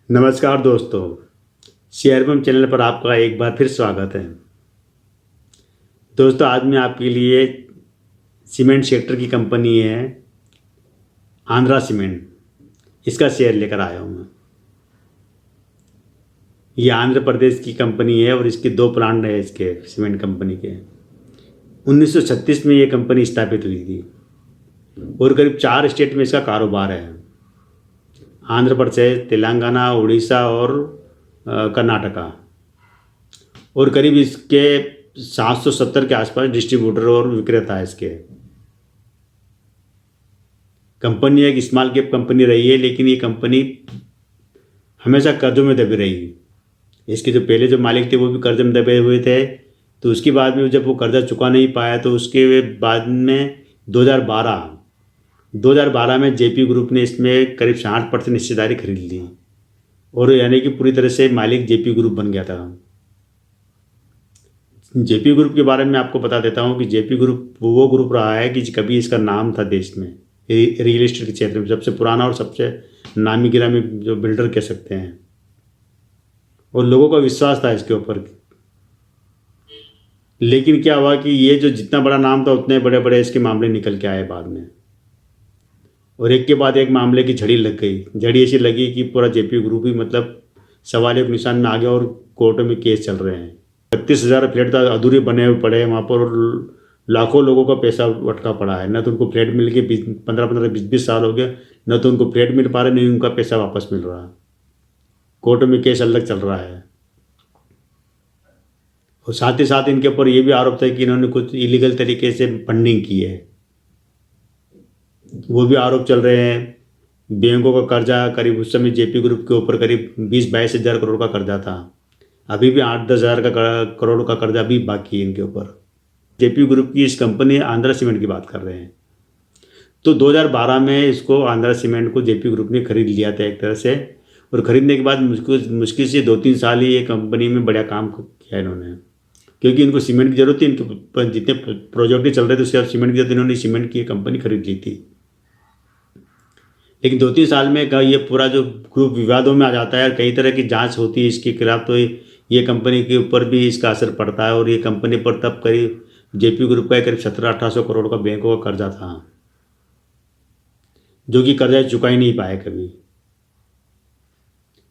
नमस्कार दोस्तों, शेयर बम चैनल पर आपका एक बार फिर स्वागत है। दोस्तों, आज मैं आपके लिए सीमेंट सेक्टर की कंपनी है आंध्रा सीमेंट, इसका शेयर लेकर आया हूँ मैं। ये आंध्र प्रदेश की कंपनी है और इसके 2 प्लांट है इसके सीमेंट कंपनी के। 1936 में ये कंपनी स्थापित हुई थी और करीब 4 स्टेट में इसका कारोबार है। आंध्र प्रदेश, तेलंगाना, उड़ीसा और कर्नाटका। और करीब इसके 770 के आसपास डिस्ट्रीब्यूटर और विक्रेता है इसके। कंपनी एक स्मॉल कैप कंपनी रही है, लेकिन ये कंपनी हमेशा कर्जों में दबी रही। इसके जो पहले जो मालिक थे वो भी कर्ज में दबे हुए थे। तो उसके बाद में जब वो कर्जा चुका नहीं पाया तो उसके बाद में 2012 में जेपी ग्रुप ने इसमें करीब 60% हिस्सेदारी खरीद ली और यानी कि पूरी तरह से मालिक जेपी ग्रुप बन गया था। जेपी ग्रुप के बारे में आपको बता देता हूँ कि जेपी ग्रुप वो ग्रुप रहा है कि कभी इसका नाम था देश में रियल एस्टेट के क्षेत्र में सबसे पुराना और सबसे नामी गिरामी जो बिल्डर कह सकते हैं, और लोगों का विश्वास था इसके ऊपर। लेकिन क्या हुआ कि ये जो जितना बड़ा नाम था उतने बड़े बड़े इसके मामले निकल के आए बाद में, और एक के बाद एक मामले की झड़ी लग गई। झड़ी ऐसी लगी कि पूरा जेपी ग्रुप ही मतलब सवाल एक निशान में आ गया और कोर्ट में केस चल रहे हैं। 32,000 फ्लैट तो अधूरे बने हुए पड़े हैं वहाँ पर, और लाखों लोगों का पैसा अटका पड़ा है। न तो उनको फ्लैट मिल के 15-15, 20-20 साल हो गए, न तो उनको फ्लैट मिल पा रहे, नहीं उनका पैसा वापस मिल रहा। कोर्ट में केस अलग चल रहा है। और साथ ही साथ इनके ऊपर ये भी आरोप था कि इन्होंने कुछ इलीगल तरीके से फंडिंग की है, वो भी आरोप चल रहे हैं। बैंकों का कर्जा करीब उस समय जेपी ग्रुप के ऊपर करीब 20-22 हज़ार करोड़ का कर्जा था। अभी भी 8-10 हज़ार का करोड़ का कर्जा भी बाकी है इनके ऊपर। जेपी ग्रुप की इस कंपनी आंध्रा सीमेंट की बात कर रहे हैं। तो 2012 में इसको आंध्रा सीमेंट को जेपी ग्रुप ने खरीद लिया था एक तरह से, और ख़रीदने के बाद मुश्किल से 2-3 साल ही ये कंपनी में बढ़िया काम किया इन्होंने, क्योंकि इनको सीमेंट की ज़रूरत थी। इनके जितने प्रोजेक्ट चल रहे थे उसके बाद सीमेंट की जरूरत, इन्होंने सीमेंट की कंपनी खरीद ली थी। लेकिन 2-3 साल में ये पूरा जो ग्रुप विवादों में आ जाता है और कई तरह की जांच होती है इसके खिलाफ, तो ये कंपनी के ऊपर भी इसका असर पड़ता है। और ये कंपनी पर तब करीब जेपी ग्रुप का करीब 1700-1800 करोड़ का बैंकों का कर्जा था, जो कि कर्जा चुका ही नहीं पाए कभी।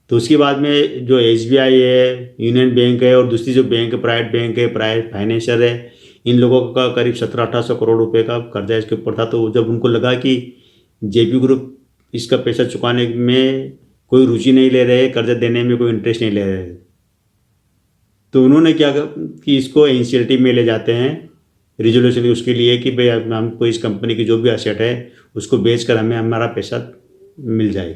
तो उसके बाद में जो एसबीआई है, यूनियन बैंक है और दूसरी जो बैंक है प्राइवेट बैंक है, प्राइवेट फाइनेंसर है, इन लोगों का करीब 1700-1800 करोड़ रुपए का कर्जा इसके ऊपर था। तो जब उनको लगा कि जेपी ग्रुप इसका पैसा चुकाने में कोई रुचि नहीं ले रहे, कर्जा देने में कोई इंटरेस्ट नहीं ले रहे, तो उन्होंने क्या कि इसको एनसीएलटी में ले जाते हैं रिजोल्यूशन उसके लिए कि भाई हमको इस कंपनी की जो भी एसेट है उसको बेचकर हमें हमारा पैसा मिल जाए।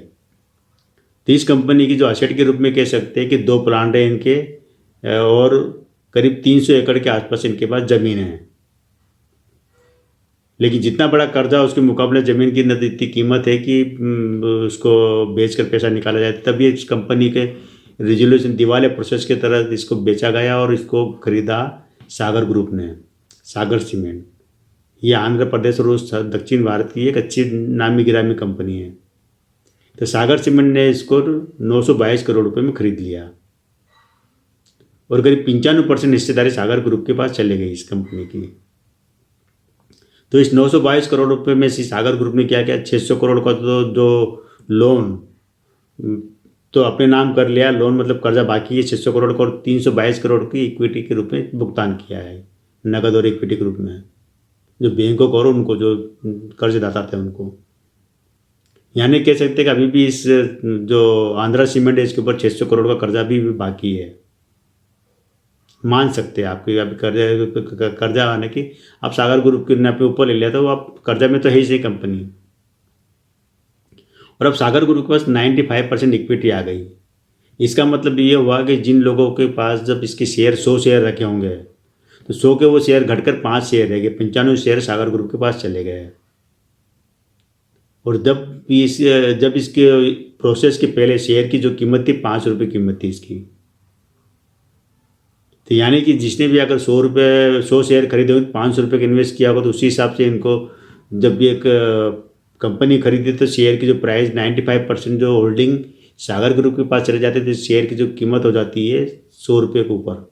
तो इस कंपनी की जो एसेट के रूप में कह सकते हैं कि 2 प्लांट हैं इनके, और करीब 300 एकड़ के आसपास इनके पास ज़मीन है। लेकिन जितना बड़ा कर्जा उसके मुकाबले ज़मीन की न इतनी कीमत है कि उसको बेचकर पैसा निकाला जाए। तभी इस कंपनी के रिजोल्यूशन दिवालिया प्रोसेस के तरह इसको बेचा गया और इसको खरीदा सागर ग्रुप ने, सागर सीमेंट। ये आंध्र प्रदेश और दक्षिण भारत की एक अच्छी नामी गिरामी कंपनी है। तो सागर सीमेंट ने इसको 922 करोड़ रुपए में खरीद लिया और करीब 95% हिस्सेदारी सागर ग्रुप के पास चले गई इस कंपनी की। तो इस 922 करोड़ रुपए में सागर ग्रुप ने क्या किया, 600 करोड़ का तो जो लोन तो अपने नाम कर लिया, लोन मतलब कर्जा बाकी है 600 करोड़ का, और 322 करोड़ की इक्विटी के रूप में भुगतान किया है, नकद और इक्विटी के रूप में, जो बैंकों को और उनको जो कर्जदाता थे उनको। यानी कह सकते हैं कि अभी भी इस जो आंध्रा सीमेंट है इसके ऊपर 600 करोड़ का कर्जा भी बाकी है। मान सकते हैं आपके अभी कर्जा आने की, आप सागर ग्रुप के अपने ऊपर ले लिया तो आप कर्जा में तो है ही सही कंपनी। और अब सागर ग्रुप के पास 95% इक्विटी आ गई। इसका मतलब ये हुआ कि जिन लोगों के पास जब इसके शेयर 100 शेयर रखे होंगे तो 100 के वो शेयर घटकर 5 शेयर रह गए, 95 शेयर सागर ग्रुप के पास चले गए। और जब इसके प्रोसेस के पहले शेयर की जो कीमत थी 5 रुपये कीमत थी इसकी। तो यानी कि जिसने भी अगर 100 शेयर खरीदे हो, 500 रुपये का इन्वेस्ट किया होगा, तो उसी हिसाब से इनको जब भी एक कंपनी खरीदी तो शेयर की जो प्राइस 95% जो होल्डिंग सागर ग्रुप के पास चले जाते तो शेयर की जो कीमत हो जाती है 100 रुपये के ऊपर,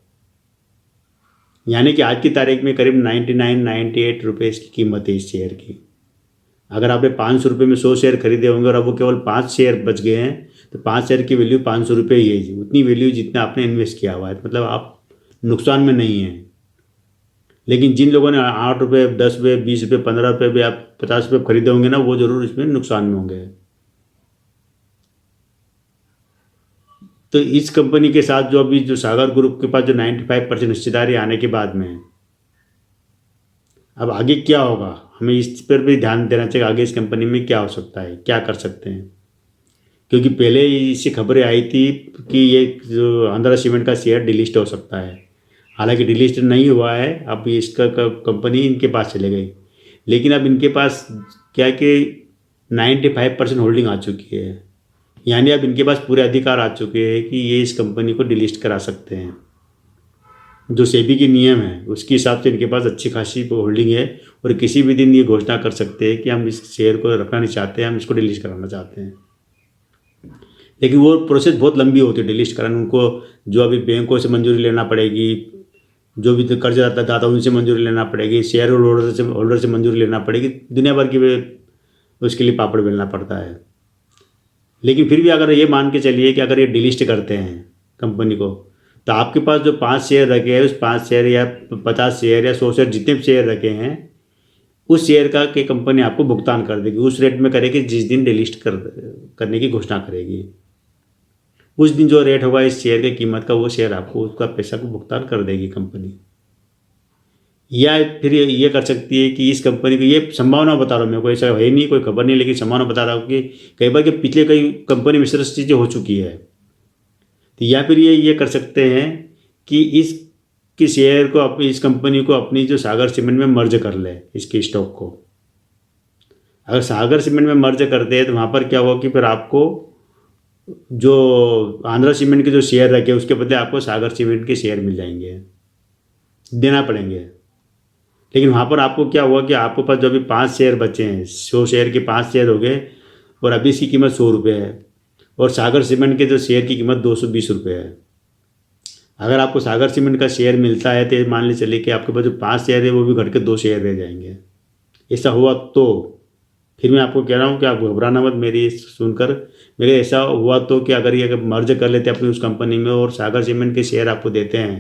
यानी कि आज की तारीख में करीब 98 रुपीज़ की कीमत है इस शेयर की। अगर आपने 500 रुपये में 100 शेयर खरीदे होंगे और अब वो केवल 5 शेयर बच गए हैं तो 5 शेयर की वैल्यू 500 रुपये ही है, उतनी वैल्यू जितना आपने इन्वेस्ट किया हुआ है, मतलब आप नुकसान में नहीं हैं। लेकिन जिन लोगों ने 8 रुपये, 10 रुपये, 20 रुपये, 15 रुपये भी आप 50 रुपये खरीदे होंगे ना, वो ज़रूर इसमें नुकसान में होंगे। तो इस कंपनी के साथ जो अभी जो सागर ग्रुप के पास जो 95% हिस्सेदारी आने के बाद में, अब आगे क्या होगा, हमें इस पर भी ध्यान देना चाहिए। आगे इस कंपनी में क्या हो सकता है, क्या कर सकते हैं, क्योंकि पहले इससे खबरें आई थी कि ये जो आंध्रा सीमेंट का शेयर डिलिस्ट हो सकता है। हालांकि डिलिस्ट नहीं हुआ है, अब इसका कंपनी इनके पास चले गई, लेकिन अब इनके पास क्या कि 95% होल्डिंग आ चुकी है, यानी अब इनके पास पूरे अधिकार आ चुके हैं कि ये इस कंपनी को डिलिस्ट करा सकते हैं। जो सेबी के नियम है उसके हिसाब से इनके पास अच्छी खासी होल्डिंग है और किसी भी दिन ये घोषणा कर सकते हैं कि हम इस शेयर को रखना नहीं चाहते, हम इसको डिलिस्ट कराना चाहते हैं। लेकिन वो प्रोसेस बहुत लंबी होती है डिलिस्ट कराने, उनको जो अभी बैंकों से मंजूरी लेना पड़ेगी, जो भी कर्जदाता दाता उनसे मंजूरी लेना पड़ेगी, शेयर होल्डर से मंजूरी लेना पड़ेगी, दुनिया भर की उसके लिए पापड़ बेलना पड़ता है। लेकिन फिर भी अगर ये मान के चलिए कि अगर ये डिलिस्ट करते हैं कंपनी को, तो आपके पास जो 5 शेयर रखे हैं, उस 5 शेयर या 50 शेयर या 100 शेयर जितने भी शेयर रखे हैं, उस शेयर का कि कंपनी आपको भुगतान कर देगी, उस रेट में करेगी जिस दिन डिलिस्ट करने की घोषणा करेगी। उस दिन जो रेट होगा इस शेयर की कीमत का, वो शेयर आपको उसका पैसा को भुगतान कर देगी कंपनी। या फिर ये कर सकती है कि इस कंपनी को, ये संभावना बता रहा हूँ, मेरे को ऐसा है नहीं, कोई खबर नहीं, लेकिन संभावना बता रहा हूँ कि कई बार कि पिछले कई कंपनी में इस चीज़ें हो चुकी है। तो या फिर ये कर सकते हैं कि इसकी शेयर को अपनी, इस कंपनी को अपनी जो सागर सीमेंट में मर्ज कर ले, इसके स्टॉक को। अगर सागर सीमेंट में मर्ज करते हैं तो वहाँ पर क्या होगा कि फिर आपको जो आंध्रा सीमेंट के जो शेयर रखे उसके बदले आपको सागर सीमेंट के शेयर मिल जाएंगे, देना पड़ेंगे। लेकिन वहाँ पर आपको क्या हुआ कि आपके पास जो अभी 5 शेयर बचे हैं, 100 शेयर के 5 शेयर हो गए और अभी इसकी कीमत 100 रुपये है और सागर सीमेंट के जो शेयर की कीमत 220 रुपये है। अगर आपको सागर सीमेंट का शेयर मिलता है तो मान ली चलिए कि आपके पास जो 5 शेयर है वो भी घट के 2 शेयर रह जाएंगे। ऐसा हुआ तो फिर मैं आपको कह रहा हूँ कि आप घबराना मत मेरी सुनकर। मेरे ऐसा हुआ तो कि अगर ये मर्ज कर लेते अपनी उस कंपनी में और सागर सीमेंट के शेयर आपको देते हैं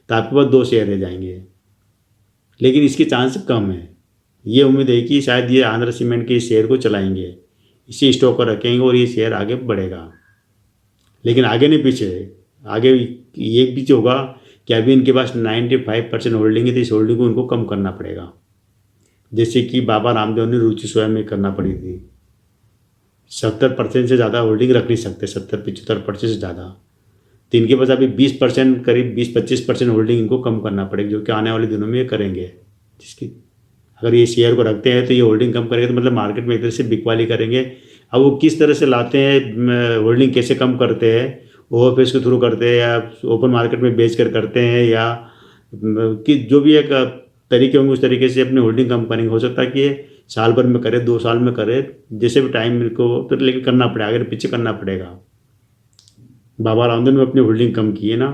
तो आपके पास 2 शेयर रह जाएंगे, लेकिन इसकी चांस कम है। ये उम्मीद है कि शायद ये आंध्र सीमेंट के शेयर को चलाएंगे, इसी स्टॉक को रखेंगे और ये शेयर आगे बढ़ेगा। लेकिन आगे नहीं पीछे, आगे ये भी होगा कि अभी इनके पास 95% होल्डिंग है, तो इस होल्डिंग को इनको कम करना पड़ेगा, जैसे कि बाबा रामदेव ने रुचि सोया में करना पड़ी थी। 70% से ज़्यादा होल्डिंग रख नहीं सकते, 70-75% से ज़्यादा। तो इनके पास अभी 20%, करीब 20-25% होल्डिंग इनको कम करना पड़ेगी, जो कि आने वाले दिनों में ये करेंगे। जिसकी अगर ये शेयर को रखते हैं तो ये होल्डिंग कम करेंगे, तो मतलब मार्केट में एक तरह से बिकवाली करेंगे। अब वो किस तरह से लाते हैं, होल्डिंग कैसे कम करते हैं, ओवरपेज के थ्रू करते हैं या ओपन मार्केट में बेच कर करते हैं, या कि जो भी एक तरीके होंगे उस तरीके से अपनी होल्डिंग कम करेंगे। हो सकता है कि ये साल भर में करे, 2 साल में करे, जैसे भी टाइम को तो लेकिन करना पड़ेगा, आगे पीछे करना पड़ेगा। बाबा रामदेव ने अपनी होल्डिंग कम की है ना,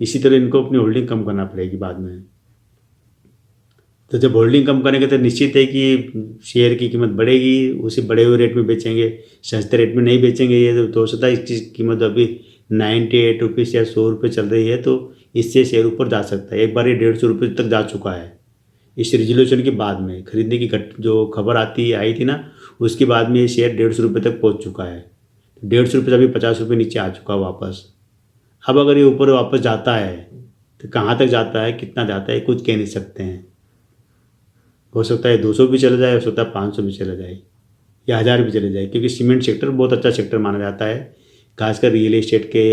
इसी तरह इनको अपनी होल्डिंग कम करना पड़ेगी बाद में। तो जब होल्डिंग कम करेंगे तो निश्चित है कि शेयर की कीमत बढ़ेगी, उसे बढ़े हुए रेट में बेचेंगे, सस्ते रेट में नहीं बेचेंगे। ये तो हो सकता है इसकी कीमत अभी 98 रुपीज़ या 100 रुपये चल रही है, तो इससे शेयर ऊपर जा सकता है। एक बार ये 150 रुपये तक जा चुका है इस रेजोल्यूशन के बाद में, खरीदने की जो खबर आई थी ना, उसके बाद में ये शेयर 150 रुपये तक पहुँच चुका है। 150 रुपये से अभी 50 रुपये नीचे आ चुका वापस। अब अगर ये ऊपर वापस जाता है तो कहाँ तक जाता है, कितना जाता है, कुछ कह नहीं सकते हैं। हो सकता है 200 भी चला जाए, हो सकता है 500 भी चला जाए या 1000 भी चले जाए, क्योंकि सीमेंट सेक्टर बहुत अच्छा सेक्टर माना जाता है। खासकर रियल एस्टेट के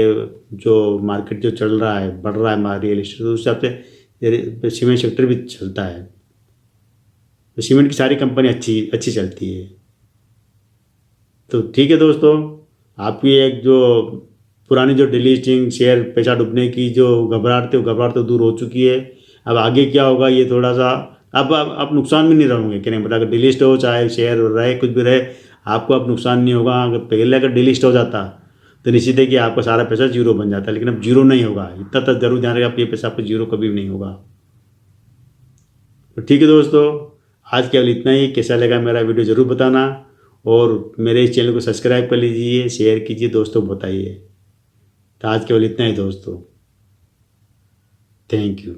जो मार्केट जो चल रहा है, बढ़ रहा है रियल एस्टेट, तो उस हिसाब से सीमेंट सेक्टर भी चलता है। तो सीमेंट की सारी कंपनी अच्छी चलती है। तो ठीक है दोस्तों, आपकी एक जो पुरानी जो डिलिस्टिंग शेयर पैसा डूबने की जो घबराहट थी, वो घबराहट तो दूर हो चुकी है। अब आगे क्या होगा ये थोड़ा सा अब आप नुकसान में नहीं रहोगे, कि नहीं, अगर डिलिस्ट हो चाहे शेयर रहे कुछ भी रहे, आपको अब नुकसान नहीं होगा। अगर पहले अगर डिलिस्ट हो जाता तो निश्चित है कि आपका सारा पैसा जीरो बन जाता है, लेकिन अब जीरो नहीं होगा। इतना तो जरूर ध्यान रखिए, आप ये पैसा आपका जीरो कभी भी नहीं होगा। तो ठीक है दोस्तों, आज केवल इतना ही। कैसा लगा मेरा वीडियो ज़रूर बताना, और मेरे इस चैनल को सब्सक्राइब कर लीजिए, शेयर कीजिए, दोस्तों को बताइए। तो आज केवल इतना ही दोस्तों, थैंक यू।